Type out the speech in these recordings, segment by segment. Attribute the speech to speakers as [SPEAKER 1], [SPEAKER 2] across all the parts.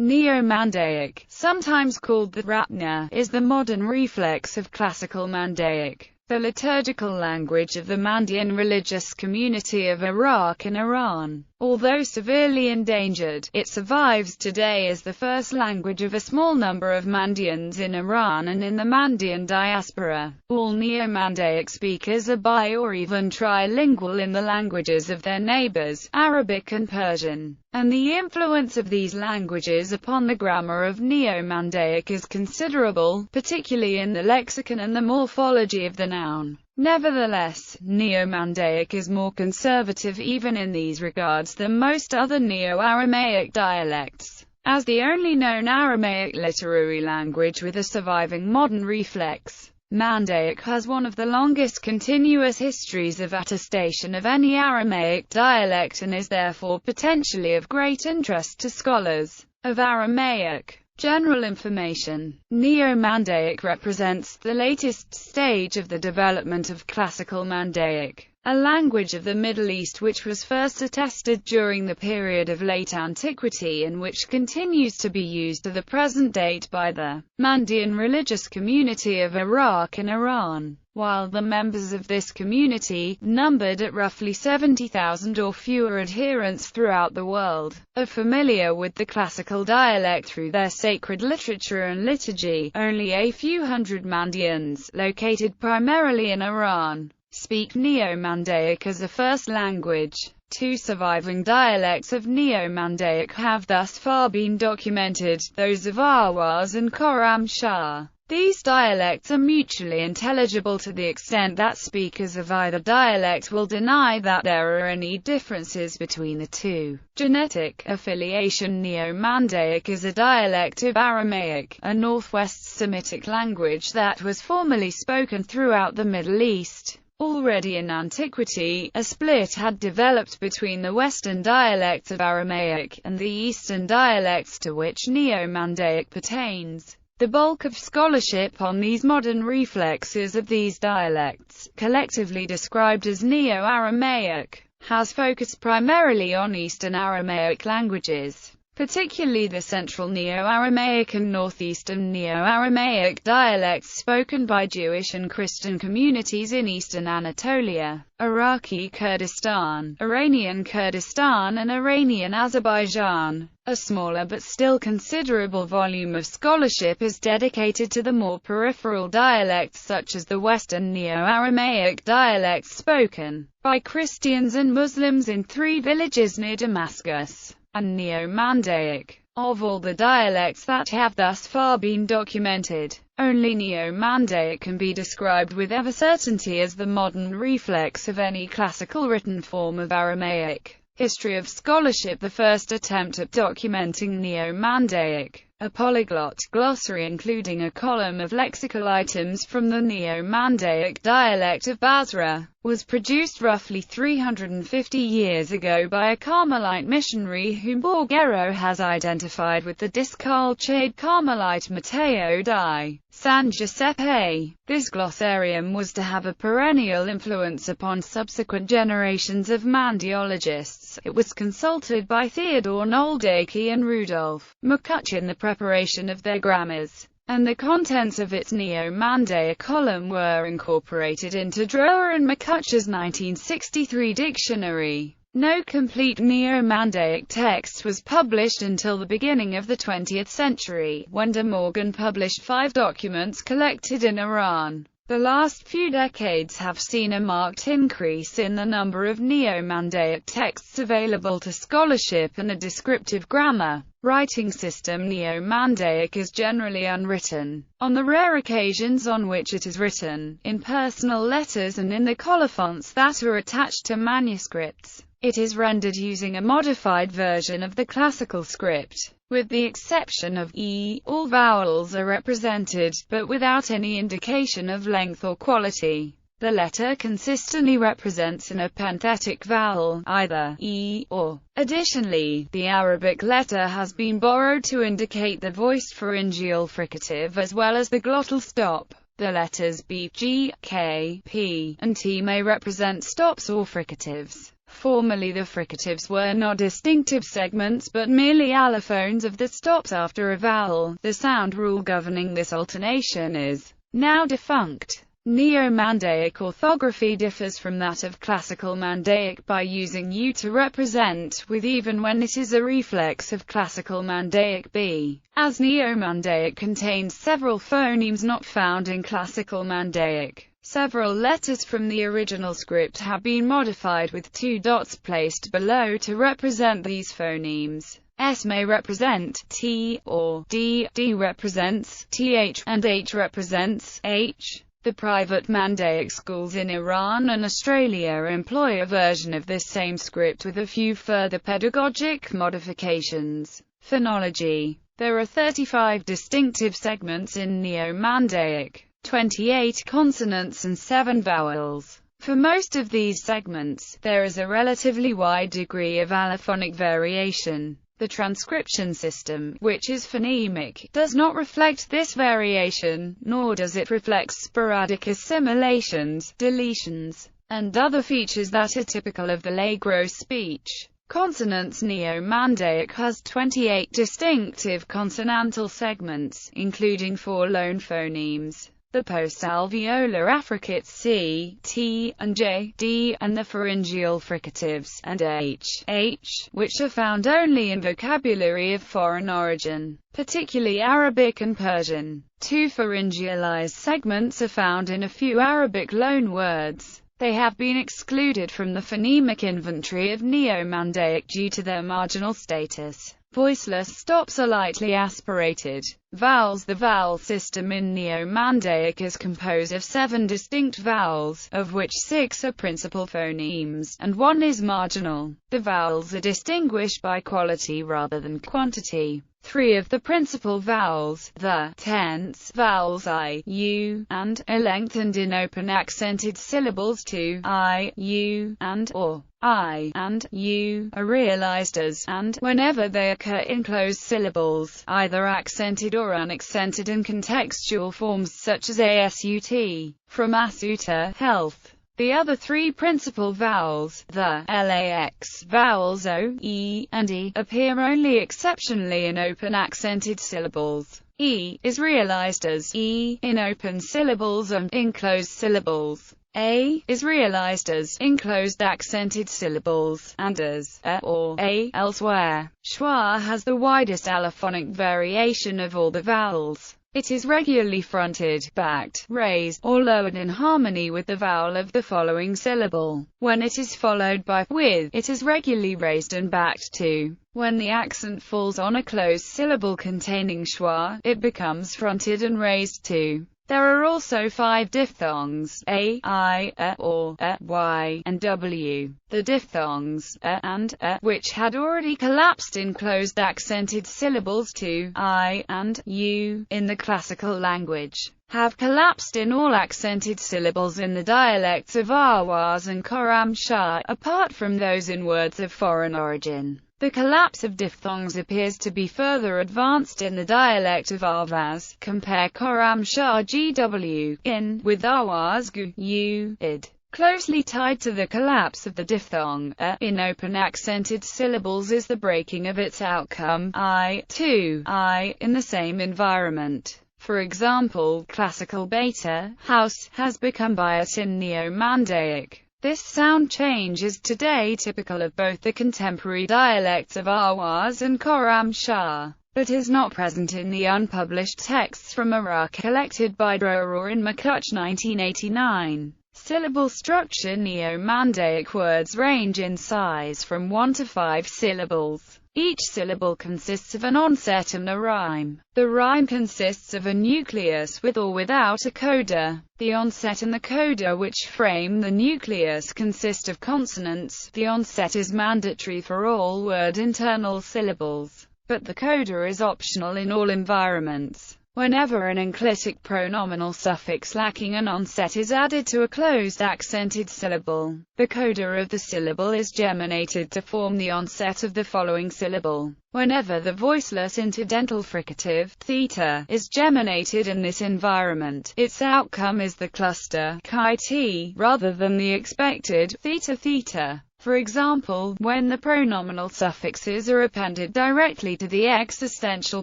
[SPEAKER 1] Neo-Mandaic, sometimes called the Ratna, is the modern reflex of Classical Mandaic, the liturgical language of the Mandaean religious community of Iraq and Iran. Although severely endangered, it survives today as the first language of a small number of Mandaeans in Iran and in the Mandaean diaspora. All Neo-Mandaic speakers are bi- or even trilingual in the languages of their neighbors, Arabic and Persian, and the influence of these languages upon the grammar of Neo-Mandaic is considerable, particularly in the lexicon and the morphology of the noun. Nevertheless, Neo-Mandaic is more conservative even in these regards than most other Neo-Aramaic dialects. As the only known Aramaic literary language with a surviving modern reflex, Mandaic has one of the longest continuous histories of attestation of any Aramaic dialect and is therefore potentially of great interest to scholars of Aramaic. General information. Neo-Mandaic represents the latest stage of the development of Classical Mandaic, a language of the Middle East which was first attested during the period of late antiquity and which continues to be used to the present date by the Mandaean religious community of Iraq and Iran. While the members of this community, numbered at roughly 70,000 or fewer adherents throughout the world, are familiar with the classical dialect through their sacred literature and liturgy, only a few hundred Mandaeans, located primarily in Iran, speak Neo-Mandaic as a first language. Two surviving dialects of Neo-Mandaic have thus far been documented, those of Ahwaz and Khorram Shah. These dialects are mutually intelligible to the extent that speakers of either dialect will deny that there are any differences between the two. Genetic affiliation. Neo-Mandaic is a dialect of Aramaic, a northwest Semitic language that was formerly spoken throughout the Middle East. Already in antiquity, a split had developed between the Western dialects of Aramaic, and the Eastern dialects to which Neo-Mandaic pertains. The bulk of scholarship on these modern reflexes of these dialects, collectively described as Neo-Aramaic, has focused primarily on Eastern Aramaic languages, particularly the Central Neo-Aramaic and Northeastern Neo-Aramaic dialects spoken by Jewish and Christian communities in Eastern Anatolia, Iraqi Kurdistan, Iranian Kurdistan and Iranian Azerbaijan. A smaller but still considerable volume of scholarship is dedicated to the more peripheral dialects such as the Western Neo-Aramaic dialects spoken by Christians and Muslims in 3 villages near Damascus, and Neo-Mandaic. Of all the dialects that have thus far been documented, only Neo-Mandaic can be described with ever certainty as the modern reflex of any classical written form of Aramaic. History of scholarship. The first attempt at documenting Neo-Mandaic, a polyglot glossary including a column of lexical items from the Neo-Mandaic dialect of Basra, was produced roughly 350 years ago by a Carmelite missionary whom Borghero has identified with the disculptured Carmelite Matteo di San Giuseppe. This glossarium was to have a perennial influence upon subsequent generations of Mandaeologists. It was consulted by Theodore Noldaki and Rudolf McCutch in the preparation of their grammars, and the contents of its Neo-Mandaic column were incorporated into Drower and McCutch's 1963 dictionary. No complete Neo-Mandaic text was published until the beginning of the 20th century, when De Morgan published 5 documents collected in Iran. The last few decades have seen a marked increase in the number of Neo-Mandaic texts available to scholarship and a descriptive grammar writing system. Neo-Mandaic is generally unwritten. On the rare occasions on which it is written, in personal letters and in the colophons that are attached to manuscripts, it is rendered using a modified version of the classical script. With the exception of E, all vowels are represented, but without any indication of length or quality. The letter consistently represents an epenthetic vowel, either E or. Additionally, the Arabic letter has been borrowed to indicate the voiced pharyngeal fricative as well as the glottal stop. The letters B, G, K, P, and T may represent stops or fricatives. Formerly the fricatives were not distinctive segments but merely allophones of the stops after a vowel. The sound rule governing this alternation is now defunct. Neo-Mandaic orthography differs from that of Classical Mandaic by using U to represent with even when it is a reflex of Classical Mandaic B. As Neo-Mandaic contains several phonemes not found in Classical Mandaic, several letters from the original script have been modified with two dots placed below to represent these phonemes. S may represent T or D, D represents TH, and H represents H. The private Mandaic schools in Iran and Australia employ a version of this same script with a few further pedagogic modifications. Phonology. There are 35 distinctive segments in Neo-Mandaic, 28 consonants and 7 vowels. For most of these segments, there is a relatively wide degree of allophonic variation. The transcription system, which is phonemic, does not reflect this variation, nor does it reflect sporadic assimilations, deletions, and other features that are typical of the Allegro speech. Consonants. Neo-Mandaic has 28 distinctive consonantal segments, including 4 lone phonemes, the post-alveolar affricates C, T, and J, D, and the pharyngeal fricatives, and H, H, which are found only in vocabulary of foreign origin, particularly Arabic and Persian. 2 pharyngealized segments are found in a few Arabic loan words. They have been excluded from the phonemic inventory of Neo-Mandaic due to their marginal status. Voiceless stops are lightly aspirated. Vowels. The vowel system in Neo-Mandaic is composed of 7 distinct vowels, of which 6 are principal phonemes, and 1 is marginal. The vowels are distinguished by quality rather than quantity. 3 of the principal vowels, the tense vowels I, U, and are lengthened in open accented syllables to I, U, and or. I and U are realized as and whenever they occur in closed syllables, either accented or unaccented, in contextual forms such as ASUT, from asuta, health. The other 3 principal vowels, the LAX vowels O, E, and E, appear only exceptionally in open accented syllables. E is realized as E in open syllables and in closed syllables. A is realized as enclosed accented syllables, and as A or A elsewhere. Schwa has the widest allophonic variation of all the vowels. It is regularly fronted, backed, raised, or lowered in harmony with the vowel of the following syllable. When it is followed by with, it is regularly raised and backed too. When the accent falls on a closed syllable containing schwa, it becomes fronted and raised too. There are also 5 diphthongs, A, I, or, Y, and W. The diphthongs, and, which had already collapsed in closed accented syllables to I, and U, in the classical language, have collapsed in all accented syllables in the dialects of Ahwaz and Khorramshahr, apart from those in words of foreign origin. The collapse of diphthongs appears to be further advanced in the dialect of Ahvaz. Compare Khorramshahr GW, in, with Ahwaz Gu, U, id. Closely tied to the collapse of the diphthong, in open accented syllables is the breaking of its outcome, I, to, I, in the same environment. For example, classical beta, house, has become biat in Neo-Mandaic. This sound change is today typical of both the contemporary dialects of Ahwaz and Khorramshahr, but is not present in the unpublished texts from Iraq collected by Droor in Makuch 1989. Syllable structure. Neo-Mandaic words range in size from 1 to 5 syllables. Each syllable consists of an onset and a rhyme. The rhyme consists of a nucleus with or without a coda. The onset and the coda which frame the nucleus consist of consonants. The onset is mandatory for all word internal syllables, but the coda is optional in all environments. Whenever an enclitic pronominal suffix lacking an onset is added to a closed accented syllable, the coda of the syllable is geminated to form the onset of the following syllable. Whenever the voiceless interdental fricative theta is geminated in this environment, its outcome is the cluster chi t rather than the expected theta theta. For example, when the pronominal suffixes are appended directly to the existential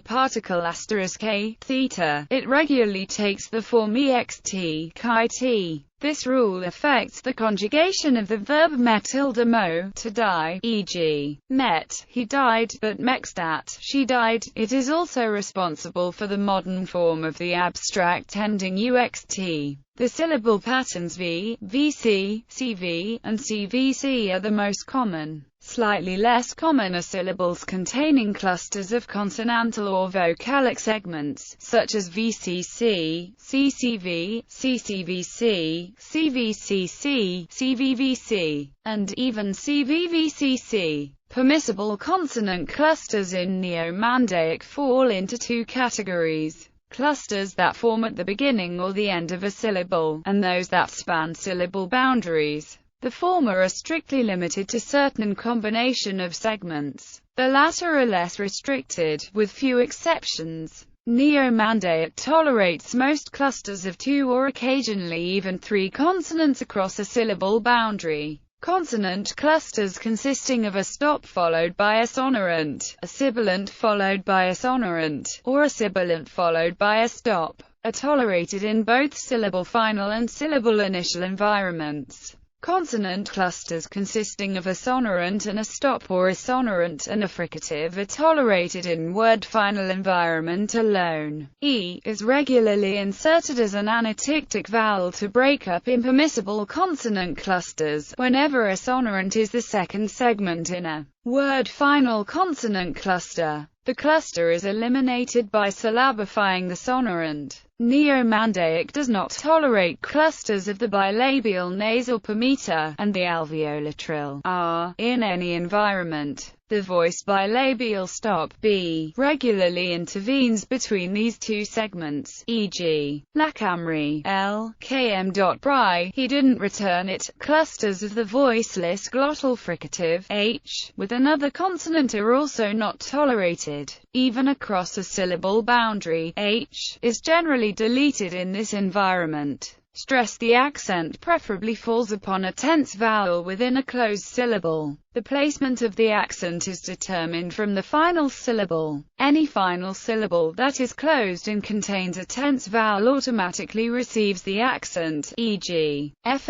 [SPEAKER 1] particle *k, theta, it regularly takes the form ext, chi t. This rule affects the conjugation of the verb mo, to die, e.g., met, he died, but mextat, she died. It is also responsible for the modern form of the abstract ending uxt. The syllable patterns v, vc, cv, and cvc are the most common. Slightly less common are syllables containing clusters of consonantal or vocalic segments, such as VCC, CCV, CCVC, CVCC, CVVC, and even CVVCC. Permissible consonant clusters in Neo-Mandaic fall into two categories: clusters that form at the beginning or the end of a syllable, and those that span syllable boundaries. The former are strictly limited to certain combination of segments. The latter are less restricted, with few exceptions. Neo-Mandaic tolerates most clusters of two or occasionally even three consonants across a syllable boundary. Consonant clusters consisting of a stop followed by a sonorant, a sibilant followed by a sonorant, or a sibilant followed by a stop, are tolerated in both syllable final and syllable initial environments. Consonant clusters consisting of a sonorant and a stop, or a sonorant and a fricative, are tolerated in word final environment alone. E is regularly inserted as an anatictic vowel to break up impermissible consonant clusters, whenever a sonorant is the second segment in a word final consonant cluster. The cluster is eliminated by syllabifying the sonorant. Neo-Mandaic does not tolerate clusters of the bilabial nasal pometer and the alveolar trill r in any environment. The voice bilabial stop b regularly intervenes between these two segments, e.g., La Camry, L, km. He didn't return it. Clusters of the voiceless glottal fricative h with another consonant are also not tolerated. Even across a syllable boundary, h is generally deleted in this environment. Stress: the accent preferably falls upon a tense vowel within a closed syllable. The placement of the accent is determined from the final syllable. Any final syllable that is closed and contains a tense vowel automatically receives the accent, e.g., farwh,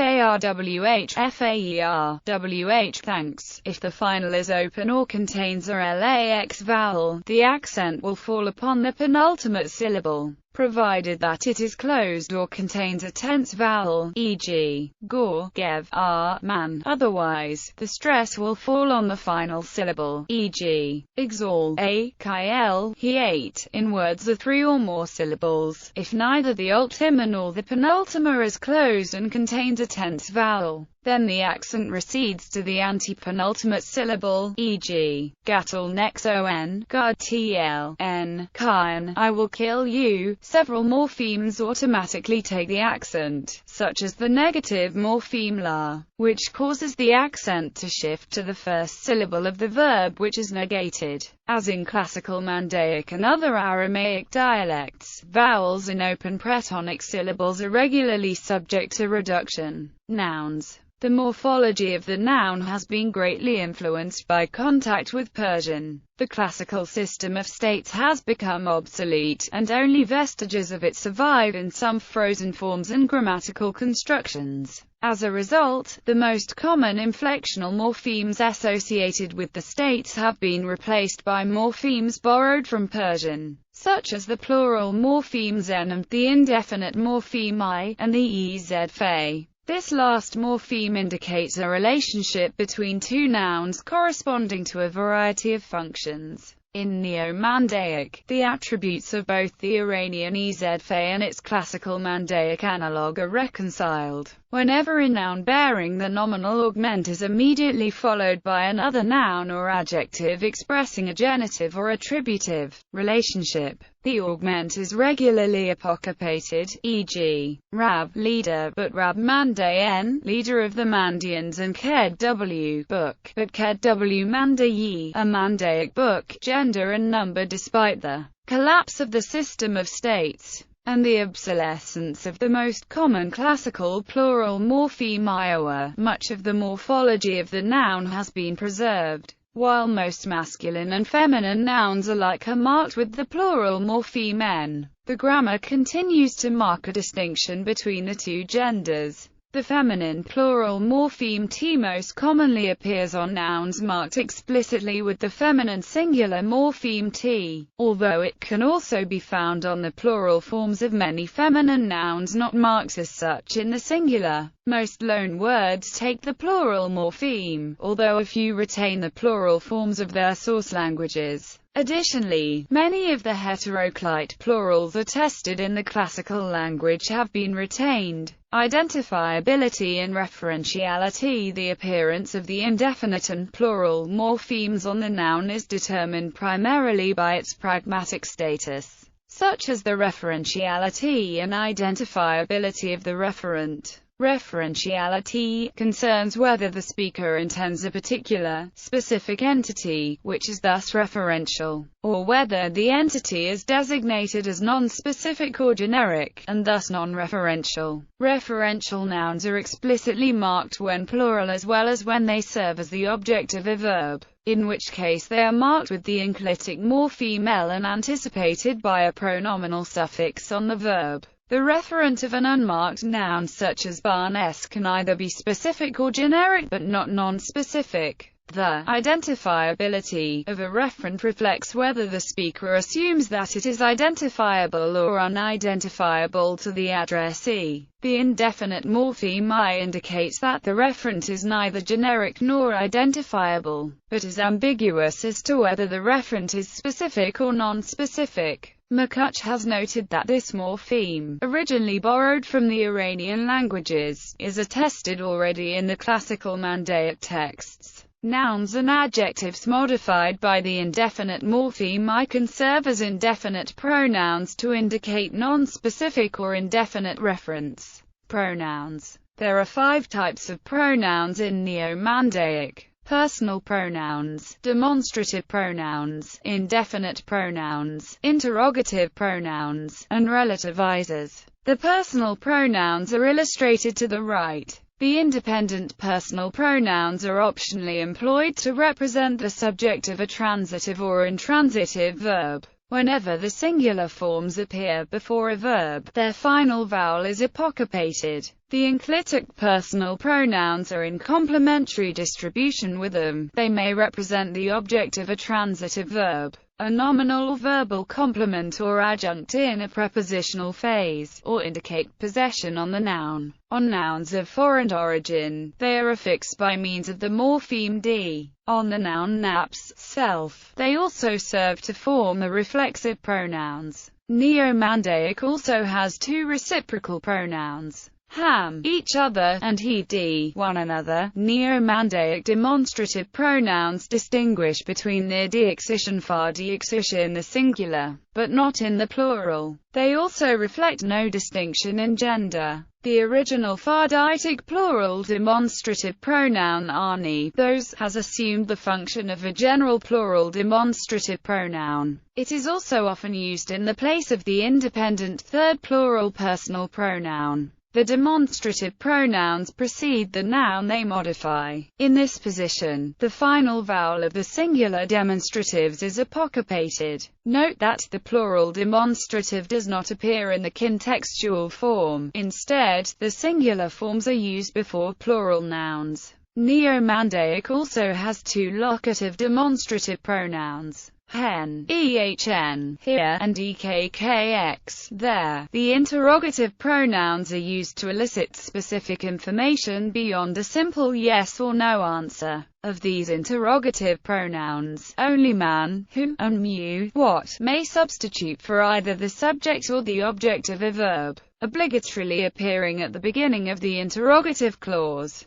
[SPEAKER 1] faer, wh, thanks. If the final is open or contains a lax vowel, the accent will fall upon the penultimate syllable, provided that it is closed or contains a tense vowel, e.g., gor, gev, r, man. Otherwise, the stress will fall on the final syllable, e.g., exal, a, kil, he ate, in words of three or more syllables, if neither the ultima nor the penultima is closed and contains a tense vowel. Then the accent recedes to the antepenultimate syllable, e.g., gatal nexon, god tl, n, kine, I will kill you. Several morphemes automatically take the accent, such as the negative morpheme la, which causes the accent to shift to the first syllable of the verb which is negated. As in Classical Mandaic and other Aramaic dialects, vowels in open pretonic syllables are regularly subject to reduction. Nouns. The morphology of the noun has been greatly influenced by contact with Persian. The classical system of states has become obsolete, and only vestiges of it survive in some frozen forms and grammatical constructions. As a result, the most common inflectional morphemes associated with the states have been replaced by morphemes borrowed from Persian, such as the plural morpheme zen and the indefinite morpheme I, and the ez fe. This last morpheme indicates a relationship between two nouns corresponding to a variety of functions. In Neo-Mandaic, the attributes of both the Iranian ez fe and its classical Mandaic analog are reconciled. Whenever a noun bearing the nominal augment is immediately followed by another noun or adjective expressing a genitive or attributive relationship, the augment is regularly apocryphated, e.g., Rab, leader, but Rab Mandayan, leader of the Mandaeans, and Ked W, book, but Ked W Mandayi, a Mandaic book, gender and number. Despite the collapse of the system of states, and the obsolescence of the most common classical plural morpheme Iowa, much of the morphology of the noun has been preserved. While most masculine and feminine nouns alike are marked with the plural morpheme N, the grammar continues to mark a distinction between the two genders. The feminine plural morpheme T most commonly appears on nouns marked explicitly with the feminine singular morpheme T, although it can also be found on the plural forms of many feminine nouns not marked as such in the singular. Most loanwords take the plural morpheme, although a few retain the plural forms of their source languages. Additionally, many of the heteroclite plurals attested in the classical language have been retained. Identifiability and referentiality. The appearance of the indefinite and plural morphemes on the noun is determined primarily by its pragmatic status, such as the referentiality and identifiability of the referent. Referentiality concerns whether the speaker intends a particular, specific entity, which is thus referential, or whether the entity is designated as non-specific or generic, and thus non-referential. Referential nouns are explicitly marked when plural as well as when they serve as the object of a verb, in which case they are marked with the enclitic morpheme L and anticipated by a pronominal suffix on the verb. The referent of an unmarked noun such as barn-esque can either be specific or generic but not non-specific. The identifiability of a referent reflects whether the speaker assumes that it is identifiable or unidentifiable to the addressee. The indefinite morpheme I indicates that the referent is neither generic nor identifiable, but is ambiguous as to whether the referent is specific or non-specific. McCutch has noted that this morpheme, originally borrowed from the Iranian languages, is attested already in the classical Mandaic texts. Nouns and adjectives modified by the indefinite morpheme I can serve as indefinite pronouns to indicate non-specific or indefinite reference. Pronouns. There are 5 types of pronouns in Neo-Mandaic: personal pronouns, demonstrative pronouns, indefinite pronouns, interrogative pronouns, and relativizers. The personal pronouns are illustrated to the right. The independent personal pronouns are optionally employed to represent the subject of a transitive or intransitive verb. Whenever the singular forms appear before a verb, their final vowel is apocryphated. The enclitic personal pronouns are in complementary distribution with them. They may represent the object of a transitive verb, a nominal or verbal complement or adjunct in a prepositional phase, or indicate possession on the noun. On nouns of foreign origin, they are affixed by means of the morpheme D. On the noun naps, self, they also serve to form the reflexive pronouns. Neo-Mandaic also has 2 reciprocal pronouns: ham, each other, and he, one another. Neo-Mandaic demonstrative pronouns distinguish between their deoxish and far deoxish in the singular, but not in the plural. They also reflect no distinction in gender. The original far deictic plural demonstrative pronoun ani, those, has assumed the function of a general plural demonstrative pronoun. It is also often used in the place of the independent third plural personal pronoun. The demonstrative pronouns precede the noun they modify. In this position, the final vowel of the singular demonstratives is apocryphated. Note that the plural demonstrative does not appear in the contextual form. Instead, the singular forms are used before plural nouns. Neo-Mandaic also has 2 locative demonstrative pronouns: hen, ehn, here, and ekkx, there. The interrogative pronouns are used to elicit specific information beyond a simple yes or no answer. Of these interrogative pronouns, only man, who, and mu, what, may substitute for either the subject or the object of a verb, obligatorily appearing at the beginning of the interrogative clause.